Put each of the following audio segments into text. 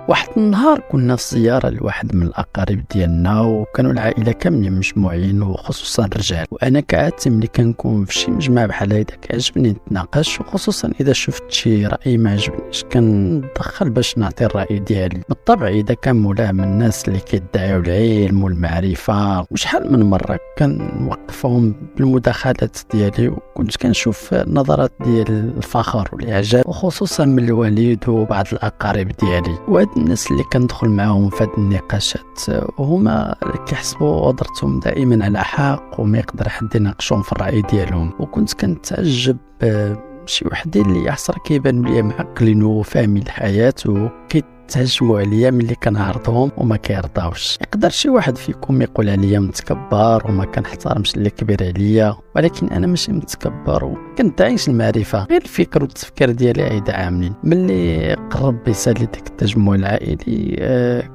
واحد النهار كنا في زيارة لواحد من الأقارب ديالنا، وكانوا العائلة كاملين مجموعين وخصوصا الرجال. وأنا كعادتي ملي كنكون في شي مجمع بحال هيدا كيعجبني نتناقش، وخصوصا إذا شفت شي رأي ما عجبنيش كندخل باش نعطي الرأي ديالي. بالطبع إذا كان مولاه من الناس اللي كيدعيو العلم والمعرفة، وشحال من مرة كنوقفهم بالمداخلات ديالي، وكنت كنشوف نظرات ديال الفخر والإعجاب، وخصوصا من الوالد وبعض الأقارب ديالي. وهاد الناس اللي كندخل معاهم في هاد النقاشات هما كيحسبوا قدرتهم دائما على حق، وما يقدر حد يناقشهم في الرأي ديالهم. وكنت كنتعجب شي وحدين اللي عصر كيبانوا لي معقلين وفاهمين الحياة، تعجبوا عليا ملي كنعرضهم وما كيرضاوش. يقدر شي واحد فيكم يقول عليا متكبر وما كنحترمش اللي كبير عليا، ولكن انا ماشي متكبر وكندعيش المعرفه، غير الفكر والتفكير ديالي عيد عاملين. ملي قرب بيسالي ديك التجمع العائلي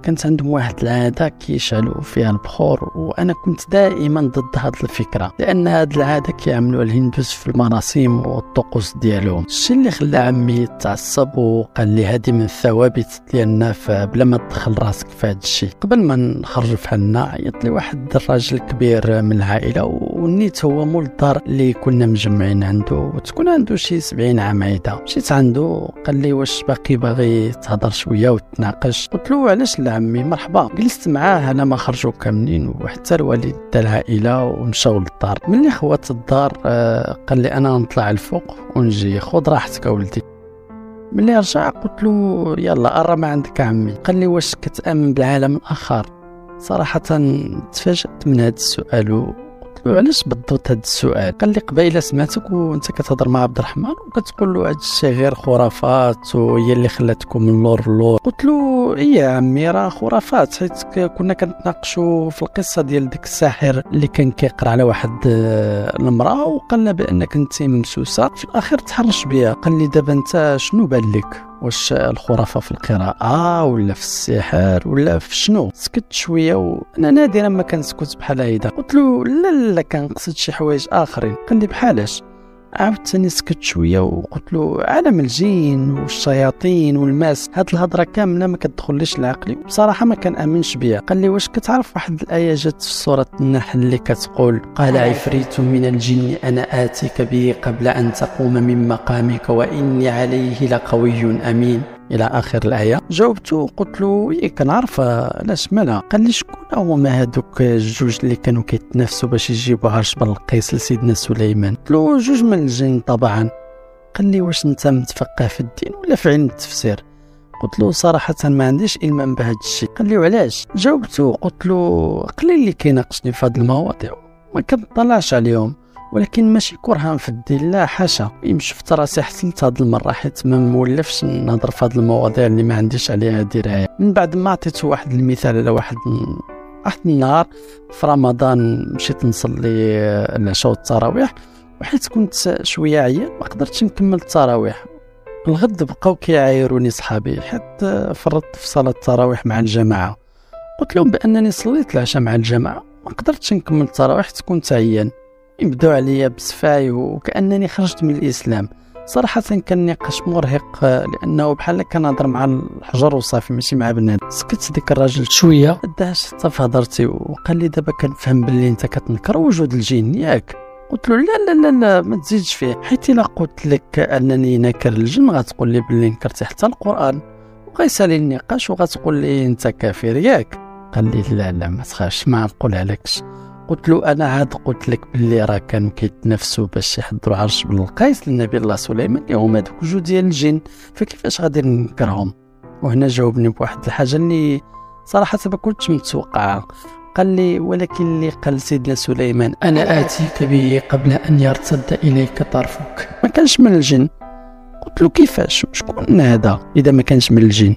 كانت عندهم واحد العاده كيشعلوا فيها البخور، وانا كنت دائما ضد هذه الفكره، لان هذه العاده كيعملوها الهندوس في المراسم والطقوس ديالهم. الشيء اللي خلى عمي يتعصب وقال لي هذه من الثوابت ديالنا، بلا ما تدخل راسك في هذا الشيء. قبل ما نخرج بحالنا عيط لي واحد الراجل كبير من العائله، ونيت هو مول الدار اللي كنا مجمعين عنده، وتكون عنده شي 70 عام عيده. مشيت عنده قال لي واش باغي تهضر شويه وتناقش؟ قلت له علاش لا عمي، مرحبا. جلست معاه انا ما خرجوا كاملين، وحتى الوالد ديال العائله، ومشاو للدار. ملي خوات الدار قال لي انا نطلع الفوق ونجي، خذ راحتك اولدي. ملي رجع قلت له يلا قرب ما عندك عمي. قال لي واش كتامن بالعالم الاخر؟ صراحه تفاجأت من هذا السؤال، قلت له علاش بالضبط هذا السؤال؟ قال لي قبيله سمعتك وانت كتهضر مع عبد الرحمن وكتقول له هذا الشيء غير خرافات وهي اللي خلاتكم من اللور لور. قلت له ايه يا عمي راه خرافات، حيت كنا كنتناقشوا في القصه ديال ديك الساحر اللي كان كيقرا على واحد المراه وقال لها بانك انت ممسوسه، في الاخير تحرش بها. قال لي دابا انت شنو بان لك؟ واش الخرافه في القراءه ولا في السحر ولا في شنو؟ سكت شويه وانا نادرا ما كنسكت بحال هيدا. قلت له لا كنقصد شي حوايج اخرين. قال لي بحالاش؟ عاودتني سكت شويه وقلت له عالم الجن والشياطين والماس، هاد الهضره كامله ما كتدخليش لعقلي، بصراحه ما كنامنش بها. قال لي واش كتعرف واحد الايه جات في سوره النحل اللي كتقول قال عفريت من الجن انا اتيك به قبل ان تقوم من مقامك واني عليه لقوي امين الى اخر الايه. جاوبته قلت له ايه كنعرف، علاش مالها؟ قال لي شكون هما هذوك الجوج اللي كانوا كيتنافسوا باش يجيبوا عرش بلقيس لسيدنا سليمان؟ قلت له جوج من الجن طبعا. قال لي واش انت متفقه في الدين ولا في علم التفسير؟ قلت له صراحه ما عنديش علم بهذا الشيء. قال لي وعلاش؟ جاوبته قلت له قليل اللي كيناقشني في هذه المواضيع ما كنطلعش عليهم، ولكن ماشي كرهان في الدين، لا حاشا. شفت راسي حسنت هاد المره، حيت ما مولفش نهضر في هاد المواضيع اللي ما عنديش عليها درايه. من بعد ما عطيته واحد المثال على واحد النهار في رمضان مشيت نصلي العشاء والتراويح، وحيت كنت شويه عيان ما قدرتش نكمل التراويح. الغد بقاو كيعايروني صحابي حتى فرطت في صلاه التراويح مع الجماعه. قلت لهم بانني صليت العشاء مع الجماعه ما قدرتش نكمل التراويح حيت كنت عيان. يبدو عليا بسفاي وكأنني خرجت من الإسلام. صراحة كان نقاش مرهق، لأنه بحال كنهضر مع الحجر وصافي ماشي مع بنادم. سكت ديك الراجل شوية داش حتى في هضرتي وقال لي دابا كنفهم باللي انت كتنكر وجود الجن ياك؟ قلت له لا ما تزيدش فيه، حيت الا قلت لك انني ناكر الجن غتقول لي باللي نكرتي حتى القرآن وغيسالي النقاش وغتقول لي انت كافر ياك؟ قال لي لا ما تخافش ما نقول عليكش. قلت له انا عاد قلت لك باللي راه كانوا كيتنافسوا باش يحضروا عرش بلقيس للنبي الله سليمان، اللي هما دوك جوج ديال الجن، فكيفاش غادي ننكرهم؟ وهنا جاوبني بواحد الحاجه اللي صراحه ما كنتش متوقعها. قال لي ولكن اللي قال سيدنا سليمان انا اتيك به قبل ان يرتد اليك طرفك ما كانش من الجن. قلت له كيفاش؟ شكون هذا اذا ما كانش من الجن؟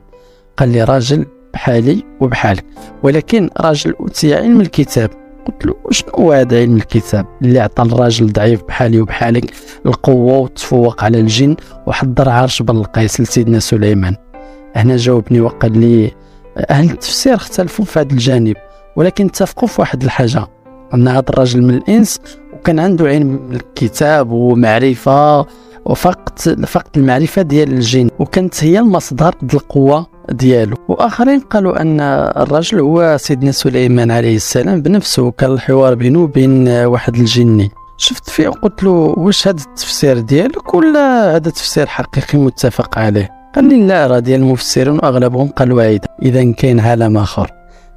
قال لي راجل بحالي وبحالك، ولكن راجل اوتي علم الكتاب. قلت له شنو هو هذا علم الكتاب اللي عطى الراجل ضعيف بحالي وبحالك القوه وتفوق على الجن وحضر عرش بلقيس لسيدنا سليمان؟ هنا جاوبني وقال لي اهل التفسير اختلفوا في هذا الجانب، ولكن اتفقوا في واحد الحاجه، أن هذا الرجل من الإنس وكان عنده علم الكتاب ومعرفة وفقط المعرفة ديال الجن، وكانت هي المصدر ديال القوة ديالو. وآخرين قالوا أن الرجل هو سيدنا سليمان عليه السلام بنفسه، كان الحوار بينه وبين واحد الجني. شفت فيه وقلت له واش هذا التفسير ديالك ولا هذا تفسير حقيقي متفق عليه؟ قال لي لا، راه ديال المفسرين واغلبهم قالوا هيدا. اذا كاين عالم اخر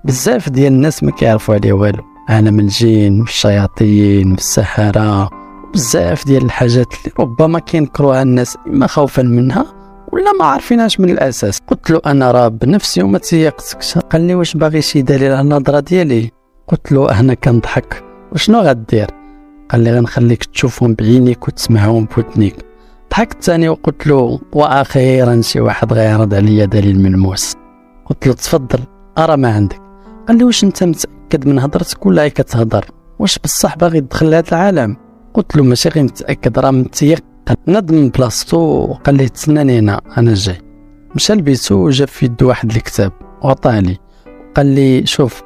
بزاف ديال الناس ما كيعرفوا عليه والو، عالم الجن والشياطين والسحرة، بزاف ديال الحاجات اللي ربما كينكروها الناس اما خوفا منها ولا ما عارفينهاش من الاساس. قلت له انا راه بنفسي وما تيقتكش. قال لي واش باغي شي دليل على النظره ديالي؟ قلت له انا كنضحك. وشنو غدير؟ قال لي غنخليك تشوفهم بعينيك وتسمعهم بودنيك. ضحكت ثاني وقلت له واخيرا شي واحد غيعرض عليا دليل ملموس. قلت له تفضل ارى ما عندك. قال لي واش انت متاكد من هضرتك ولا هي كتهضر؟ واش بصح باغي تدخل لهذا العالم؟ قلت له ماشي غير متاكد، راه متيقن. نض من بلاصتو وقال لي تسناني هنا انا جاي. مشى لبيتو وجاب في يده واحد الكتاب وعطاه لي، قال لي شوف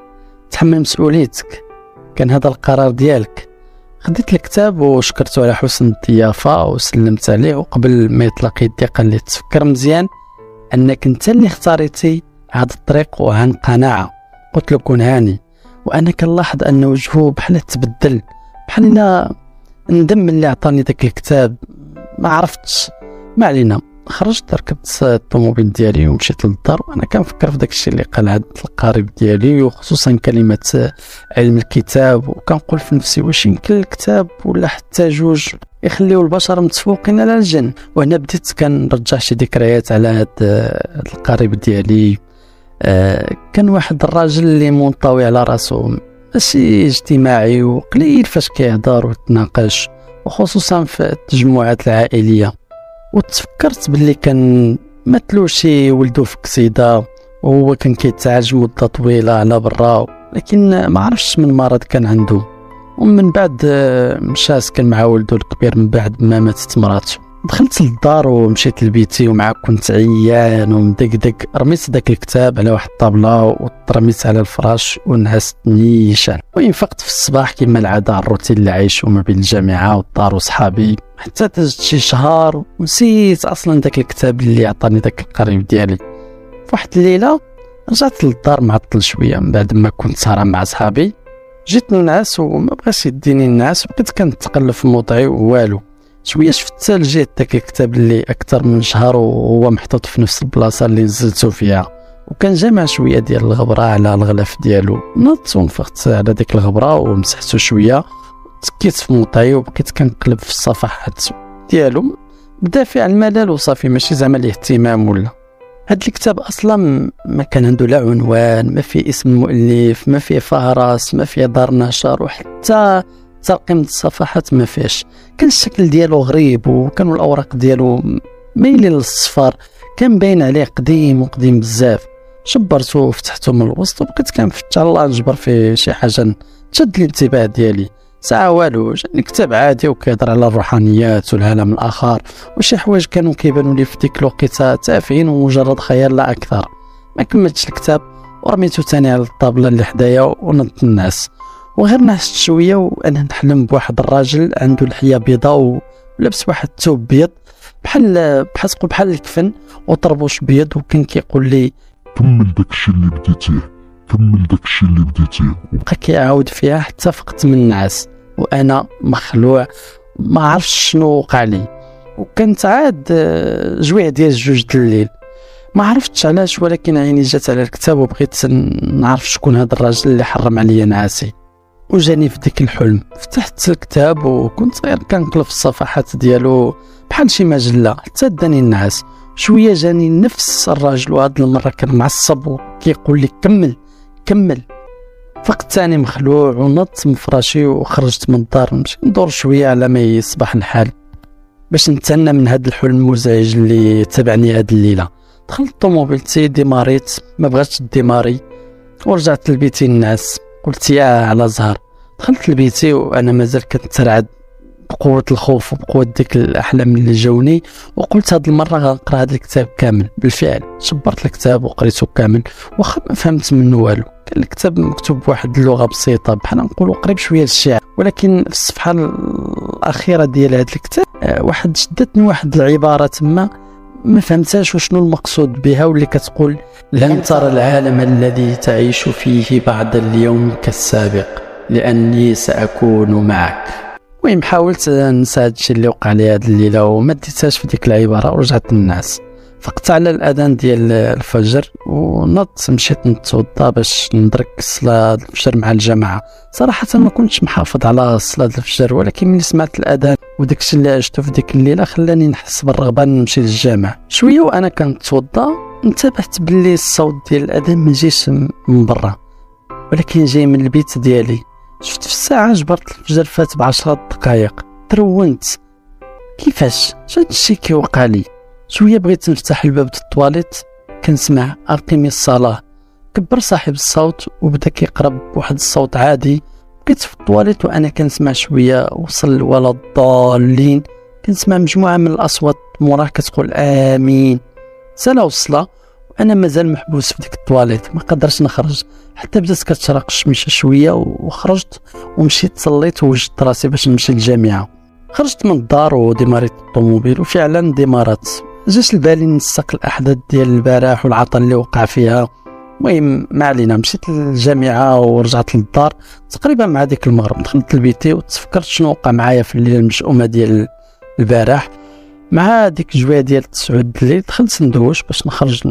تحمل مسؤوليتك، كان هذا القرار ديالك. خديت الكتاب وشكرته على حسن الضيافه وسلمت عليه، وقبل ما يطلق يدي قال لي تفكر مزيان انك انت اللي اختاريتي هذا الطريق وعن قناعه. قلت له كون هاني. وانا كنلاحظ ان وجهه بحال تبدل، بحال لا ندم اللي عطاني ذاك الكتاب. ما عرفتش، ما علينا. خرجت ركبت الطوموبيل ديالي ومشيت للدار وانا كنفكر في داك الشيء اللي قال هذا القريب ديالي، وخصوصا كلمه علم الكتاب. وكنقول في نفسي واش يمكن الكتاب ولا حتى جوج يخليو البشر متفوقين على الجن. وهنا بديت كنرجع شي ذكريات على هذا القريب ديالي. كان واحد الراجل اللي منطوي على راسو، ماشي اجتماعي وقليل فاش كيهضر ويتناقش، وخصوصا في التجمعات العائليه. وتفكرت باللي كان مثلو شي ولدو في كسيده وهو كان كيتعالج مده طويله على برا، لكن ما عرفش من مرض كان عنده. ومن بعد مشى سكن مع ولدو الكبير من بعد ما ماتت مراته. دخلت للدار ومشيت لبيتي ومع كنت عيان ومدقدق. رميت داك الكتاب على واحد الطابله وترميت على الفراش ونعست نيشان. وانفقت في الصباح كما العاده على الروتين اللي عايشو ما بين الجامعه والدار وصحابي، حتى تجد شي شهر ونسيت اصلا داك الكتاب اللي عطاني داك القريب ديالي. فواحد الليله رجعت للدار معطل شويه من بعد ما كنت سهران مع صحابي. جيت ننعس وما بغاش يديني ننعس، وبقيت كنتقلب في موضعي ووالو. شويه شفت لجيت داك الكتاب اللي اكثر من شهر وهو محطوط في نفس البلاصه اللي نزلته فيها، وكان جامع شويه ديال الغبره على الغلاف ديالو. نضت ونفخت على ديك الغبره ومسحته شويه، تكيت في موطعي وبقيت كنقلب في الصفحات ديالو بدافع الملل وصافي، ماشي زعما الاهتمام ولا. هاد الكتاب اصلا ما كان عنده لا عنوان، ما فيه اسم المؤلف، ما فيه فهرس، ما فيه دار نشر، وحتى ترقيم الصفحات ما فيهش. كان الشكل ديالو غريب وكانوا الاوراق ديالو مايلين للصفار، كان باين عليه قديم وقديم بزاف. شبرته وفتحته من الوسط وبقيت كنفتش على الله نجبر فيه شي حاجه تشد الانتباه ديالي. ساعه والو، جاني كتاب عادي وكيهضر على الروحانيات والعالم الاخر وشي حوايج كانوا كيبانوا لي في ديك الوقيته تافهين ومجرد خيال لا اكثر. ما كملتش الكتاب ورميته ثاني على الطابله اللي حدايا ونضت الناس. وغير نعست شويه وانا نحلم بواحد الراجل عنده لحيه بيضاء ولبس واحد الثوب بيض بحال الكفن وطربوش بيض، وكان كيقول لي كمل داكشي اللي بديتيه، كمل داكشي اللي بديتيه. بقى كيعاود فيها حتى فقت من النعاس وانا مخلوع ما عرفش شنو وقع لي. وكانت عاد جويع ديال 2 الليل، ما عرفتش علاش ولكن عيني جات على الكتاب وبغيت نعرف شكون هذا الراجل اللي حرم عليا نعاسي. وجاني في ديك الحلم فتحت الكتاب وكنت غير كنقلب في الصفحات ديالو بحال شي مجله حتى داني النعاس. شويه جاني نفس الراجل وهاد المره كان معصب وكيقول لي كمل كمل. فقت ثاني مخلوع ونضت من فراشي وخرجت من الدار نمشي ندور شويه على ما يصبح الحال باش نتهنى من هاد الحلم المزعج اللي تبعني هاد الليله. دخلت الطوموبيلتي ديماريت، ما بغاتش ديماري ورجعت لبيتي الناس. قلت يا على زهر. دخلت لبيتي وانا مازال كنترعد بقوه الخوف وبقوه ديك الاحلام اللي جاوني، وقلت هاد المره غنقرا هاد الكتاب كامل. بالفعل شبرت الكتاب وقريته كامل، واخا ما فهمت منه والو، كان الكتاب مكتوب بواحد اللغه بسيطه بحال نقولوا قريب شويه للشعر، ولكن في الصفحه الاخيره ديال هذا الكتاب واحد شدتني واحد العباره ما فهمتهاش وشنو المقصود بها، واللي كتقول: لن ترى العالم الذي تعيش فيه بعد اليوم كالسابق لاني ساكون معك. المهم حاولت ننسى هادشي اللي وقع لي هاد الليله وما ديتهاش في ديك العباره ورجعت للناس. فقت على الاذان ديال الفجر ونضت مشيت نتوضا باش ندرك صلاه الفجر مع الجماعه. صراحه ما كنتش محافظ على صلاه الفجر، ولكن ملي سمعت الاذان وداكشي اللي عشته في ديك الليله خلاني نحس بالرغبه نمشي للجامع. شويه وانا كنتوضا انتبهت باللي الصوت ديال الاذان ما جايش من برا ولكن جاي من البيت ديالي. شفت في الساعه جبرت الفجر فات ب10 دقائق. ترونت كيفاش هادشي كيوقع لي. شويه بغيت نفتح الباب د الطواليت كنسمع اقيمي الصلاه. كبر صاحب الصوت وبدا كيقرب بواحد الصوت عادي. بقيت في الطواليت وانا كنسمع شويه وصل ولا الضالين، كنسمع مجموعه من الاصوات موراه كتقول امين. سالا وصله وانا مازال محبوس في ديك الطواليت ما قدرتش نخرج حتى بدات كتشرق الشميشه شويه وخرجت ومشيت صليت ووجدت راسي باش نمشي للجامعه. خرجت من الدار وديماريت الطوموبيل وفعلا ديمارات. جاش لبالي نسق الاحداث ديال البارح والعطل اللي وقع فيها. المهم ما علينا، مشيت للجامعه ورجعت للدار تقريبا مع ديك المغرب. دخلت لبيتي وتفكرت شنو وقع معايا في الليله المشؤومه ديال البارح. مع ديك الجويه ديال 9 الليل دخلت ندوش باش نخرج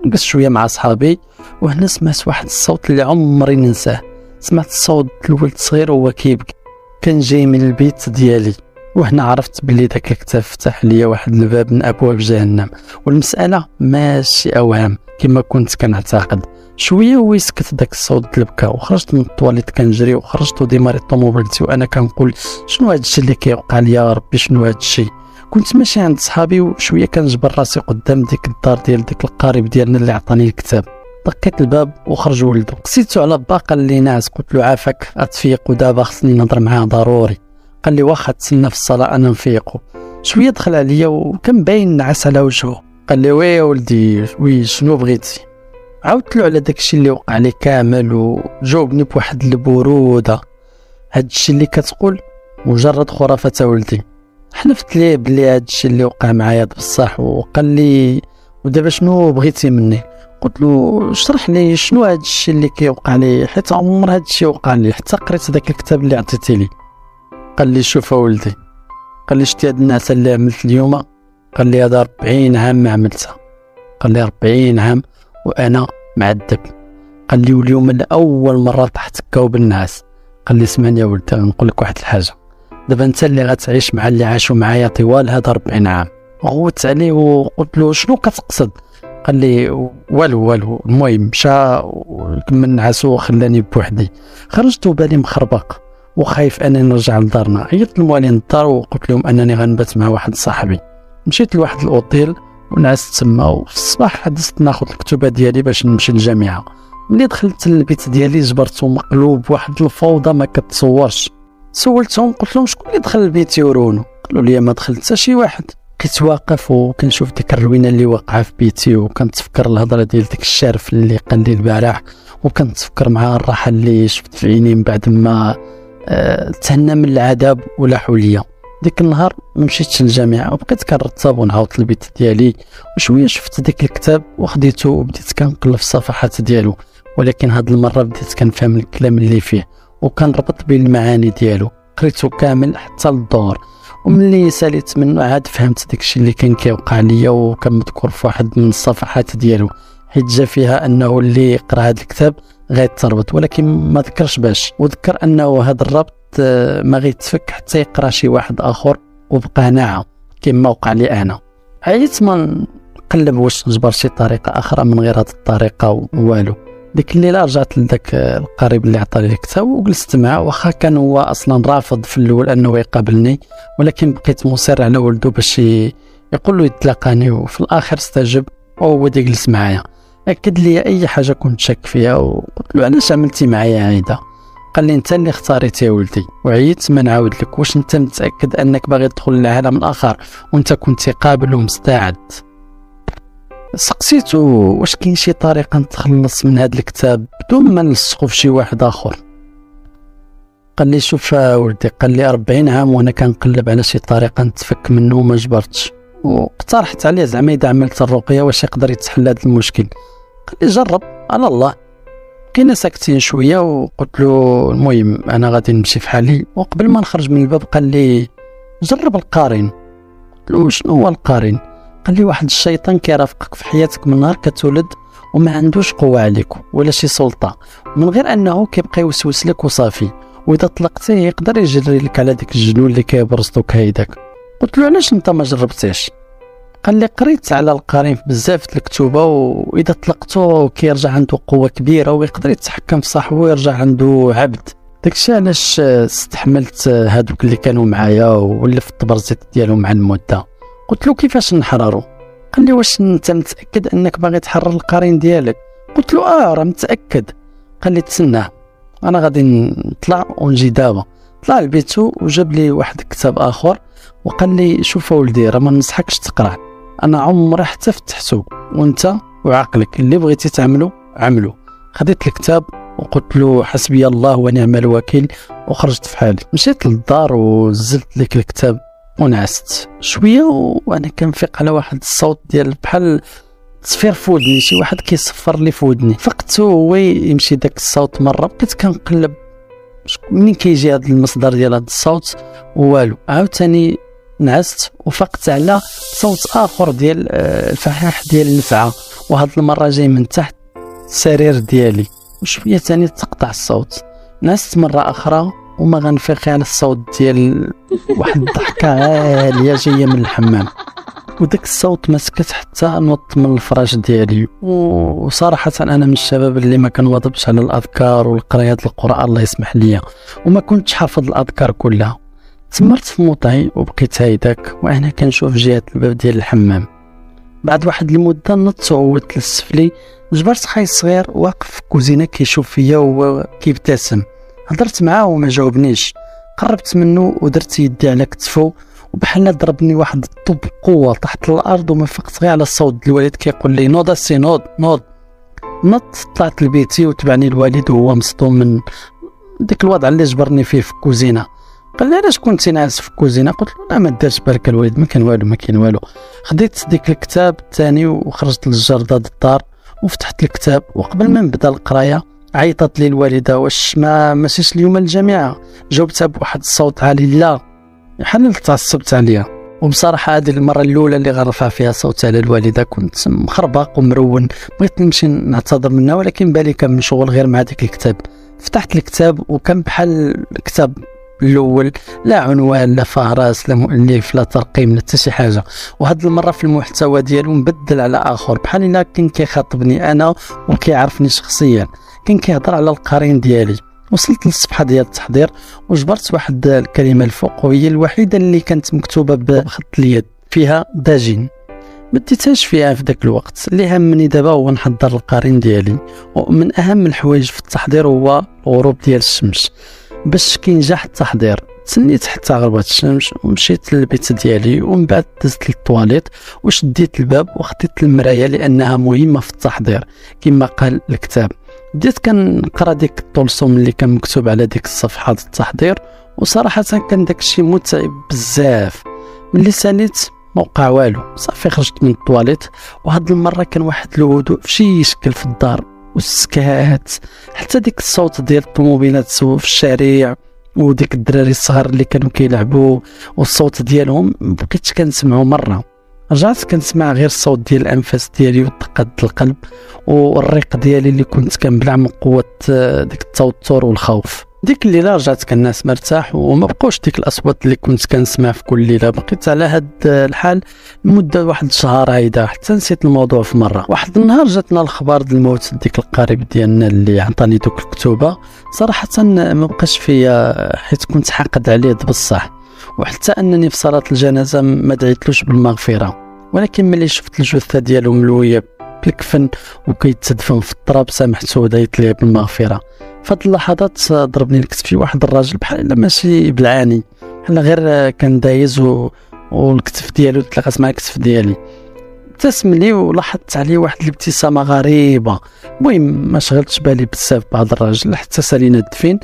نقص شويه مع صحابي، وهنا سمعت واحد الصوت اللي عمري ننساه. سمعت صوت الولد صغير وهو كيبكي، كان جاي من البيت ديالي. وهنا عرفت بلي داك الكتاب فتح ليا واحد الباب من ابواب جهنم، والمساله ماشي اوهام كما كنت كنعتقد. شويه ويسكت داك الصوت اللي بكى وخرجت من الطواليت كنجري وخرجت وديماري الطوموبيلتي وانا كنقول شنو هذا الشيء اللي كيوقع ليا يا ربي شنو هذا الشيء. كنت ماشي عند صحابي وشويه كنجبر راسي قدام ديك الدار ديال ديك القارب ديالنا اللي عطاني الكتاب. دقيت الباب وخرج ولده. قسيتو على با قال لي ناس. قلت له عافاك غتفيق ودابا خصني نهضر معاه ضروري. قال لي واخا تسنى في الصلاه انا نفيقو. شويه دخل عليا وكان باين نعس على وجهه. قال لي وي يا ولدي وي شنو بغيتي. عاودت له على داكشي اللي وقع لي كامل وجاوبني بواحد البروده. هادشي اللي كتقول مجرد خرافه ولدي. حلفت ليه بلي هادشي اللي وقع معايا بصح. وقال لي ودابا شنو بغيتي مني. قلت له اشرح لي شنو هادشي اللي كيوقع لي حيت عمر هادشي وقع لي حتى قريت داك الكتاب اللي عطيتي لي. قال لي شوف ولدي، قال لي شتي هاد الناس اللي عملت اليوم، قال لي هذا 40 عام ما عملتها. قال لي 40 عام وانا معذب. قال لي واليوم الاول مره طحت كوب الناس. قال لي اسمعني يا ولدي نقول لك واحد الحاجه، دابا انت اللي غتعيش مع اللي عاشوا معايا طوال هذا 40 عام. غوت عليه وقلت له شنو كتقصد. قال لي والو. المهم مشى وكمل نعاسو وخلاني بوحدي. خرجت وبالي مخربق وخايف انني نرجع لدارنا. عيطت لموالين الدار وقلت لهم انني غنبات مع واحد صاحبي. مشيت لواحد الاوتيل ونعست تما، وفي الصباح حدست ناخذ الكتبه ديالي باش نمشي للجامعه. ملي دخلت للبيت ديالي جبرته مقلوب واحد الفوضى ما كتصورش. سولتهم قلت لهم شكون اللي دخل البيت يورونو. قالوا لي ما دخل حتى شي واحد. بقيت واقف وكنشوف ديك الروينه اللي واقعه في بيتي وكنتفكر الهضره ديال ديك الشارف اللي قال لي البارح، وكنتفكر مع الراحه اللي شفت في عيني من بعد ما تهنى من العذاب ولاحوا ليا. ديك النهار ما مشيتش للجامعه وبقيت كنرتب ونعاود للبيت ديالي. وشويه شفت ديك الكتاب وخديته وبديت كنقلب في الصفحات ديالو، ولكن هاد المره بديت كنفهم الكلام اللي فيه وكنربط بين المعاني ديالو. قريته كامل حتى للدور، وملي ساليت منه عاد فهمت داكشي اللي كان كيوقع ليا وكان مذكور في واحد من الصفحات ديالو، حيت جا فيها انه اللي يقرا هذا الكتاب غيتربط، ولكن ما ذكرش باش، وذكر انه هذا الربط ما غيتفك حتى يقرا شي واحد اخر وبقى ناعم كما وقع لي انا. عييت ما نقلب واش نجبر شي طريقه اخرى من غير هذه الطريقه والو. ديك الليله رجعت لذاك القريب اللي عطاني الكتاب وجلست معاه، واخا كان هو اصلا رافض في الاول انه يقابلني، ولكن بقيت مصر على ولده باش يقول له يتلاقاني، وفي الاخر استجب وهو يجلس معايا. اكد لي اي حاجه كنت شاك فيها وقلت له علاش عملتي معايا عايده. قال لي انت اللي اختاريت يا ولدي، وعييت ما نعاود لك. واش انت متاكد انك باغي تدخل لعالم الاخر وانت كنت قابل ومستعد؟ سقسيته واش كاين شي طريقه نتخلص من هذا الكتاب بدون ما نلصقو في شي واحد اخر. قال لي شوف ولدي، قال لي 40 عام وانا كنقلب على شي طريقه نتفك منه وما جبرتش، واقترحت عليه زعما اذا عملت الرقيه واش يقدر يتحل هذا المشكل. قال لي جرب على الله. بقينا ساكتين شويه وقلت له المهم انا غادي نمشي في حالي. وقبل ما نخرج من الباب قال لي جرب القارن. قلت له شنو هو القارن؟ قال لي واحد الشيطان كيرافقك في حياتك من نهار كتولد وما عندوش قوه عليك ولا شي سلطه، من غير انه كيبقى يوسوس لك وصافي، واذا طلقتيه يقدر يجري لك على ديك الجنون اللي كيبرزطو كهيداك. قلت له علاش انت ما جربتيش؟ قال لي قريت على القرين بزاف د الكتوبه، واذا طلقتو كيرجع عنده قوه كبيره ويقدر يتحكم في صاحبه ويرجع عنده عبد. داكشي علاش استحملت هادوك اللي كانوا معايا ولفت التبرزيط ديالهم مع المده. قلت له كيفاش نحررو؟ قال لي واش انت متاكد انك باغي تحرر القرين ديالك؟ قلت له راه متاكد. قال لي تسناه انا غادي نطلع ونجي دابا. طلع لبيتو وجاب لي واحد الكتاب اخر وقال لي شوف ولدي راه ما ننصحكش تقرا، انا عمري حتى فتحته، وانت وعقلك اللي بغيتي تعملو عملو. خديت الكتاب وقلت له حسبي الله ونعم الوكيل وخرجت في حالي. مشيت للدار وزلت لك الكتاب ونعست شويه وانا كنفيق على واحد الصوت ديال بحال تصفير في ودني، شي واحد كيصفر لي في ودني. فقت هو يمشي داك الصوت مره، بقيت كنقلب منين كيجي هذا المصدر ديال هذا الصوت والو. عاوتاني نعست وفقت على صوت اخر ديال الفحاح ديال النفعه، وهاد المره جاي من تحت السرير ديالي، وشويه ثاني تقطع الصوت. نعست مره اخرى وما غنفيق على الصوت ديال واحد الضحكه عاليه جايه من الحمام، وداك الصوت ما سكت حتى نوضت من الفراش ديالي. وصراحه انا من الشباب اللي ما كنواظبش على الاذكار والقرايه القران الله يسمح لي، وما كنتش حافظ الاذكار كلها. تمرت في موطعي وبقيت هايداك وانا كنشوف جهه الباب ديال الحمام. بعد واحد المده نط وعودت للسفلي، جبرت خاي صغير واقف في الكوزينه كيشوف فيا وهو كيبتسم. هضرت معاه وما جاوبنيش، قربت منه ودرت يدي على كتفو وبحال ضربني واحد الطوب بقوه تحت الارض، وما فقت غير على الصوت ديال الوالد كيقول لي نوض السي نوض نوض. نط طلعت لبيتي وتبعني الوالد وهو مصدوم من ديك الوضع اللي جبرني فيه في الكوزينه. قال لي علاش كنتي ناعس في الكوزينه؟ قلت له لا ما دارش بالك الوالد، ما كان والو ما كاين والو. خديت ديك الكتاب الثاني وخرجت للجردة الدار وفتحت الكتاب، وقبل ما نبدا القرايه عيطت لي الوالده واش ما مشيش اليوم الجامعه؟ جاوبتها بواحد الصوت عالي لا، بحال تعصبت عليها. وبصراحه هذه المره الاولى اللي غنرفع فيها صوتي على الوالده، كنت مخربق ومرون، بغيت نمشي نعتذر منها ولكن بالي كان مشغول غير مع ديك الكتاب. فتحت الكتاب وكان بحال الكتاب الاول لا عنوان لا فهرس لا مؤلف لا ترقيم لا حتى شي حاجه، وهاد المره في المحتوى ديالو مبدل على اخر، بحال الا كان كيخاطبني انا وكيعرفني شخصيا، كان كيهضر على القرين ديالي. وصلت للصفحه ديال التحضير وجبرت واحد الكلمه الفوق وهي الوحيده اللي كانت مكتوبه بخط اليد فيها داجين. ما ديتهاش فيها في ذاك الوقت. اللي همني دابا هو نحضر القرين ديالي، ومن اهم الحوايج في التحضير هو الغروب ديال الشمس. باش كينجح التحضير تسنيت حتى غربت الشمس ومشيت للبيت ديالي، ومن بعد دزت للطواليت وشديت الباب وخديت المرايه لانها مهمه في التحضير كما قال الكتاب. بديت كنقرا ديك الطلسم اللي كان مكتوب على ديك الصفحه ديال التحضير، وصراحه كان داكشي متعب بزاف. ملي ساليت ما وقع والو، صافي خرجت من الطواليت. وهاد المره كان واحد الهدوء فشي شكل في الدار والسكات، حتى ديك الصوت ديال الطوموبيلات في الشارع وديك الدراري الصغار اللي كانوا كيلعبوا والصوت ديالهم مبقيتش كنسمعو مره. رجعت كنسمع غير الصوت ديال الانفاس ديالي ودقات القلب والريق ديالي اللي كنت كنبلع من قوه ديك التوتر والخوف. ديك الليله رجعت كناس مرتاح وما بقوش ديك الاصوات اللي كنت كنسمع في كل ليله. بقيت على هاد الحال لمده واحد الشهر هيدا حتى نسيت الموضوع. في مره واحد النهار جاتنا الخبر ديال الموت ديك القريب ديالنا اللي عطاني دوك الكتوبه. صراحه ما بقاش فيا حيت كنت حاقد عليه بصح، وحتى انني في صلاه الجنازه ما دعيتلوش بالمغفره. ولكن ملي شفت الجثه ديالو ملويه بالكفن وكيتدفن في التراب سامحته ودعيت ليه بالمغفره. فهاد اللحظات ضربني لكتفي واحد الراجل بحال الا ماشي بالعاني، بحال غير كان دايز والكتف ديالو تلاقات مع الكتف ديالي. ابتسم لي ولاحظت عليه واحد الابتسامه غريبه. المهم ما شغلتش بالي بزاف بعض الراجل حتى سالينا الدفين.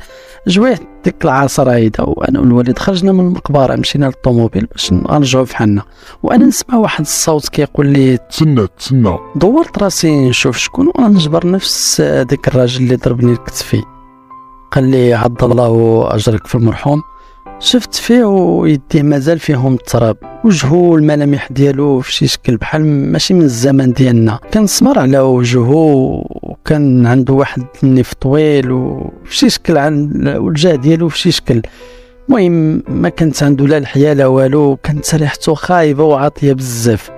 جويت ديك العصر عايده وانا والوالد خرجنا من المقبره، مشينا للطوموبيل باش نرجعوا في حالنا، وانا نسمع واحد الصوت كيقول لي تسنى. دورت راسي نشوف شكون، وانا نجبر نفس داك الراجل اللي ضربني الكتفي. قال لي عض الله اجرك في المرحوم. شفت فيه ويديه مازال فيهم التراب، وجهه والملامح ديالو في شي شكل بحال ماشي من الزمن ديالنا، كان سمر على وجهه وكان عنده واحد النيف طويل وفي شي شكل والجاه ديالو في شي شكل. المهم ما كانت عنده لا لحيه لا والو، كانت ريحته خايبه وعاطيه بزاف.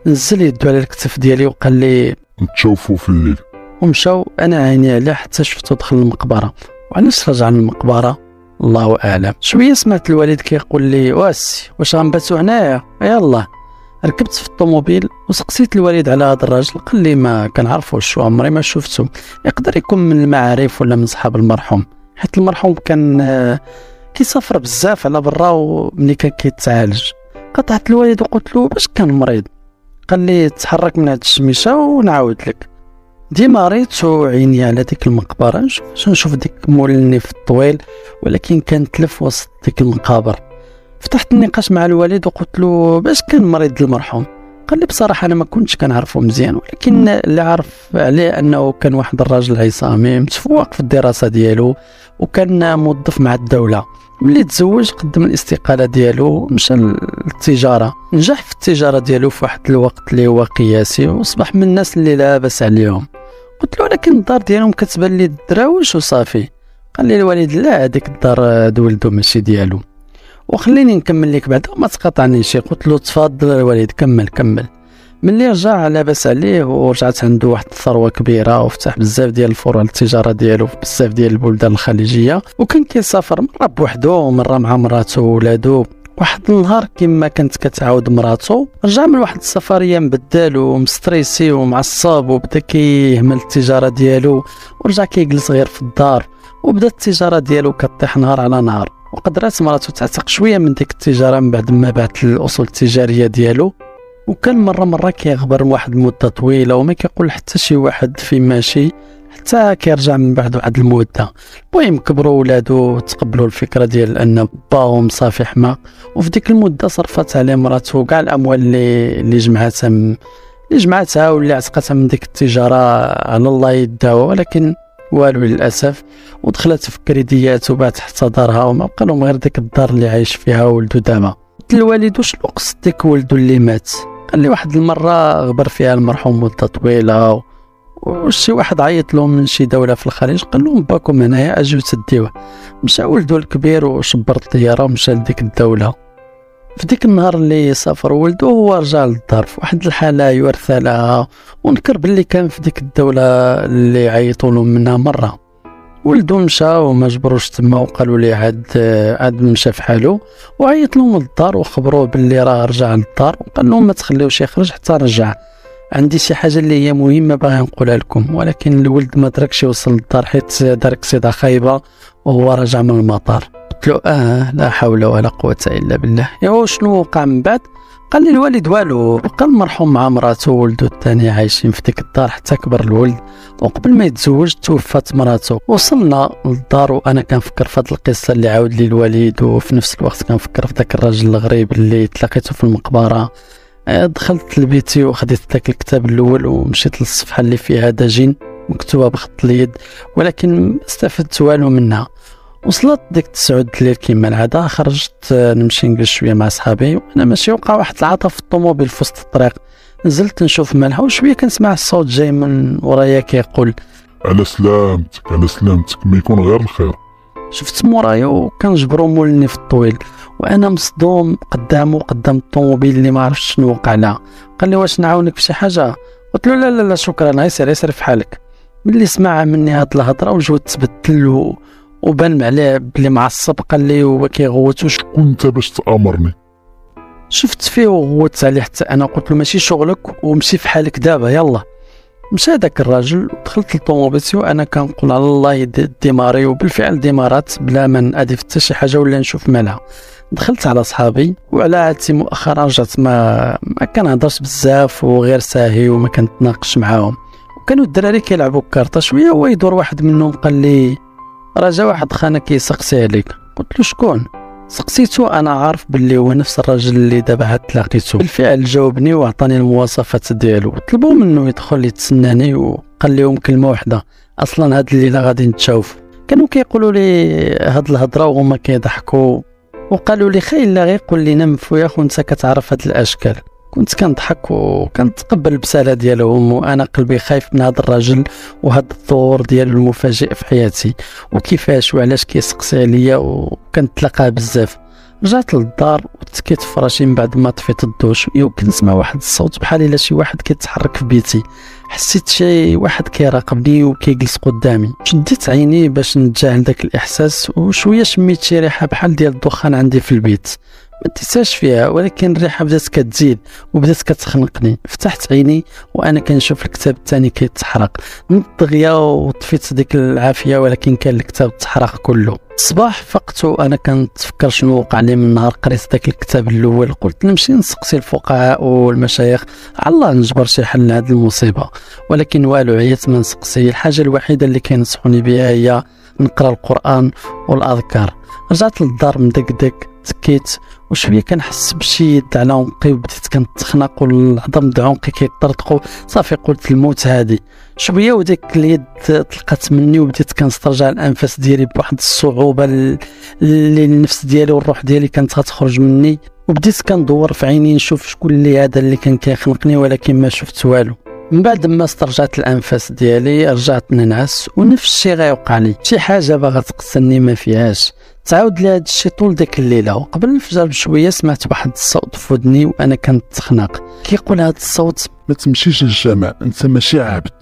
نزل يدو على الكتف ديالي وقال لي نتشوفوا في الليل. ومشاو، انا عيني عليه حتى شفتو دخل المقبره. وعلاش رجع للمقبره الله اعلم. شويه سمعت الوالد كيقول لي واش غنباتوا هنايا؟ يلا. ركبت في الطوموبيل وسقسيت الوالد على هذا الراجل. قال لي ما كنعرفوش وعمري ما شفتو، يقدر يكون من المعارف ولا من صحاب المرحوم، حيت المرحوم كان كيسافر بزاف على برا وملي كان كيتعالج. قطعت الوالد وقلت له باش كان مريض؟ قال لي تحرك من هاد الشميشه ونعاود لك. ديما ريت عيني على ديك المقبره نشوف ديك مول النيف الطويل، ولكن كان تلف وسط ديك المقابر. فتحت النقاش مع الوالد وقلت له باش كان مريض المرحوم؟ قال لي بصراحه انا ما كنتش كنعرفه مزيان، ولكن اللي عرف عليه انه كان واحد الراجل عصامي متفوق في الدراسه ديالو، وكان موظف مع الدوله. ملي تزوج قدم الاستقاله ديالو، مشى للتجاره، نجح في التجاره ديالو في واحد الوقت اللي هو قياسي، واصبح من الناس اللي لا باس عليهم. قلت له لكن الدار ديالهم كتبان لي الدراوش وصافي. قال لي الوالد لا، هذيك الدار دولدو ماشي ديالو. وخليني نكمل لك بعدا ما تقاطعنيش. قلت له تفضل الوالد كمل. ملي رجع لاباس عليه ورجعت عنده واحد الثروه كبيره وفتح بزاف ديال الفروع التجاره ديالو في بزاف ديال البلدان الخليجيه، وكان كيسافر مره بوحدو ومره مع مراته وولادو. واحد النهار كما كانت كتعاود مراته، رجع من واحد السفريه مبدل ومستريسي ومعصب، وبدا كيهمل التجاره ديالو ورجع كيجلس غير في الدار، وبدات التجاره ديالو كطيح نهار على نهار. وقدرات مراته تعتق شويه من ديك التجاره من بعد ما بعت الاصول التجاريه ديالو. وكان مره كيغبر واحد المده طويله وما كيقول حتى شي واحد فين ماشي، حتى كيرجع من بعد واحد المده. المهم كبروا ولادو تقبلوا الفكره ديال ان باهم صافي حما، وفي ديك المده صرفت عليه مراته كاع الاموال اللي جمعتها واللي عتقتها من ديك التجاره على الله يداوى، ولكن والو للاسف. ودخلت في كريديات وبات حتى دارها، وما بقى لهم غير ديك الدار اللي عايش فيها ولدو دابا. قلت للوالد واش قصد ديك ولدو اللي مات؟ قال لي واحد المره غبر فيها المرحوم مده طويله، وشي واحد عيط لهم من شي دوله في الخليج، قال لهم باكم هنايا اجيو تديوه. مشى ولدو الكبير وشبر الطياره ومشى لديك الدوله. في ديك النهار اللي سافر ولدو هو رجع للدار في واحد الحاله يورثى لها، ونكر باللي كان في ديك الدوله اللي عيطوا له منها مره. ولدو مشى وما جبروش تما، وقالوا لي عاد مشى في حاله، وعيط لهم للدار وخبروه باللي راه رجع للدار، وقال لهم ما تخليوش يخرج حتى رجع، عندي شي حاجه اللي هي مهمه باغي نقولها لكم. ولكن الولد ما دركش يوصل للدار حيت دار كسيده خايبه وهو راجع من المطار. قلت له لا حول ولا قوه الا بالله. ايوا شنو وقع من بعد؟ قال لي الوالد والو، بقى المرحوم مع مراته وولده الثاني عايشين في ديك الدار حتى كبر الولد، وقبل ما يتزوج توفات مراته. وصلنا للدار وانا كنفكر في هذه القصه اللي عاود لي الوالد، وفي نفس الوقت كنفكر في ذاك الراجل الغريب اللي تلاقيته في المقبره. دخلت لبيتي وخديت ذاك الكتاب الاول ومشيت للصفحه اللي فيها داجين مكتوبه بخط اليد، ولكن ما استفدت والو منها. وصلت ديك 9 الليل كما العاده، خرجت نمشي نجلس شويه مع صحابي، وانا ماشي وقع واحد العطا في الطوموبيل في وسط الطريق. نزلت نشوف مالها، وشويه كنسمع الصوت جاي من ورايا كيقول على سلامتك ما يكون غير الخير. شفت مورايا وكنجبروا مولني في الطويل، وانا مصدوم قدام الطوموبيل اللي ما عرفتش شنو وقع لها. قال لي واش نعاونك بشي حاجه؟ قلت له لا شكرا، يسير في حالك. ملي سمع مني هاد الهضره وجهو تبدل وبان عليه بلي معصب. قال لي هو كيغوت واش كنت باش تامرني؟ شفت فيه وغوت عليه حتى انا. قلت له ماشي شغلك ومشي في حالك دابا يلا. مشى داك الراجل ودخلت للطوموبيلتي وانا كنقول على الله ديماري، وبالفعل ديمارات بلا ما نادف حتى شي حاجه ولا نشوف مالها. دخلت على صحابي وعلى عادتي مؤخرا رجعت ما كنهضرش بزاف وغير ساهي وما كنتناقش معاهم. وكانوا الدراري كيلعبوا كارطه شويه ويدور واحد منهم قال لي راه جا واحد خانا كيسقسي عليك. قلت له شكون؟ سقسيتو انا عارف باللي هو نفس الراجل اللي دابا عاد تلاقيتو. بالفعل جاوبني وعطاني المواصفات ديالو، طلبوا منه يدخل يتسناني وقال لهم كلمه واحده، اصلا هاد الليله غادي نتشاوفوا. كانوا كيقولوا لي هاد الهضره وهما كيضحكوا وقالوا لي خير لا غير قول لنا مفويا خو انت كتعرف هاد الاشكال. كنت كنضحك وكنتقبل البساله ديالهم وانا قلبي خايف من هذا الراجل وهذا الظهور ديالو المفاجئ في حياتي وكيفاش وعلاش كيسقسي عليا، وكنتلاقاه بزاف. رجعت للدار وتكيت في فراشي من بعد ما طفيت الدوش وكنسمع واحد الصوت بحال الا شي واحد كيتحرك في بيتي. حسيت شي واحد كيراقبني وكيجلس قدامي. شديت عيني باش نتجاهل داك الاحساس وشويه شميت شي ريحه بحال ديال الدخان عندي في البيت. ما ديتهاش فيها ولكن الريحه بدات كتزيد وبدات كتخنقني. فتحت عيني وانا كنشوف الكتاب الثاني كيتحرق. نض دغيا وطفيت ديك العافيه ولكن كان الكتاب تحرق كله. الصباح فقت وانا كنتفكر شنو وقع لي من نهار قريت داك الكتاب الاول. قلت نمشي نسقسي الفقهاء والمشايخ على الله نجبر شي حل لهاد المصيبه، ولكن والو عييت ما نسقسي. الحاجه الوحيده اللي كينصحوني بها هي نقرا القران والاذكار. رجعت للدار مدقدق تكيت وشويه كنحس بشي يد على عنقي وبديت كنتخنق والعظم د عنقي كيطرطقوا. صافي قلت الموت هادي. شويه وديك اليد طلقت مني وبديت كنسترجع الانفاس ديالي بواحد الصعوبه اللي النفس ديالي والروح ديالي كانت غتخرج مني. وبديت كندور في عيني نشوف شكون اللي هذا اللي كان كيخنقني ولكن ما شفت والو. من بعد ما استرجعت الانفاس ديالي رجعت ننعس ونفس الشيء غيوقع لي، شي حاجه باغا تقسني ما فيهاش. تعاود لي هذا الشيء طول ديك الليله. وقبل الفجر بشويه سمعت واحد الصوت في ودني وانا كنتخنق كيقول هذا الصوت ما تمشيش للجامع انت ماشي عابد.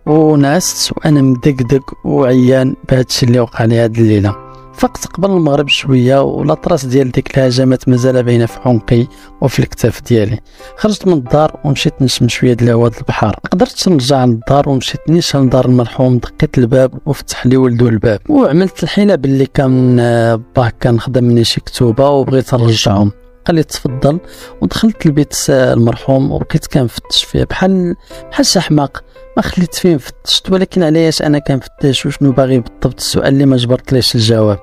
ونعست وانا مدقدق وعيان بهذا الشيء اللي وقع لي هذه الليله. فقت قبل المغرب شويه والاطراس ديال ديك الهجمات مازال باينه في عنقي وفي الكتاف ديالي. خرجت من الدار ومشيت نشم شويه د الهواء د البحر. قدرت نرجع للدار ومشيت نيشان لدار المرحوم. دقيت الباب وفتح لي ولدو الباب وعملت الحيله باللي كان باه كان خدمني شي كتوبه وبغيت نرجعهم. قال لي تفضل. ودخلت البيت المرحوم وبقيت كنفتش فيه بحال شي حماق. ما خليت فيه فتشت ولكن علاش انا كنفتش وشنو باغي بالضبط السؤال اللي ما جبرتليش الجواب.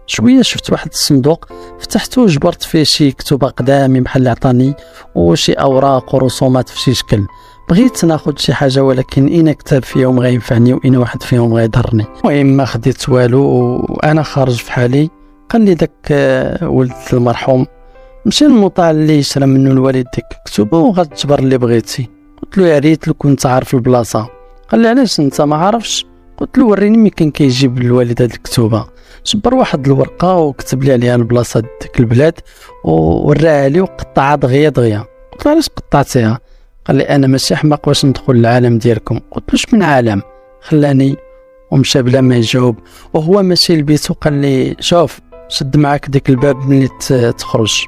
شويه شفت واحد الصندوق فتحته وجبرت فيه شي كتب قدامي بحال اللي عطاني وشي اوراق ورسومات في شي شكل. بغيت ناخذ شي حاجه ولكن اين كتاب فيهم غينفعني واين واحد فيهم غيضرني. المهم ما خديت والو وانا خارج في حالي. قال لي داك ولد المرحوم مشي للمطاع اللي شرا منه الوالد ديك الكتب وغتجبر اللي بغيتي. قلت له يا ريت لو كنت عارف البلاصه. قال لي علاش انت ما عارفش؟ قلت له وريني ملي كان كيجيب الوالد هاد الكتوبه. جبر واحد الورقه وكتب لي عليها البلاصه ديك البلاد ووراها لي وقطعها دغيا. قلت له علاش قطعتيها؟ قال لي انا ماشي حماق باش ندخل العالم ديالكم. قلت له شمن عالم؟ خلاني ومشى بلا ما يجاوب. وهو ماشي لبيتو قال لي شوف شد معاك ديك الباب ملي تخرج.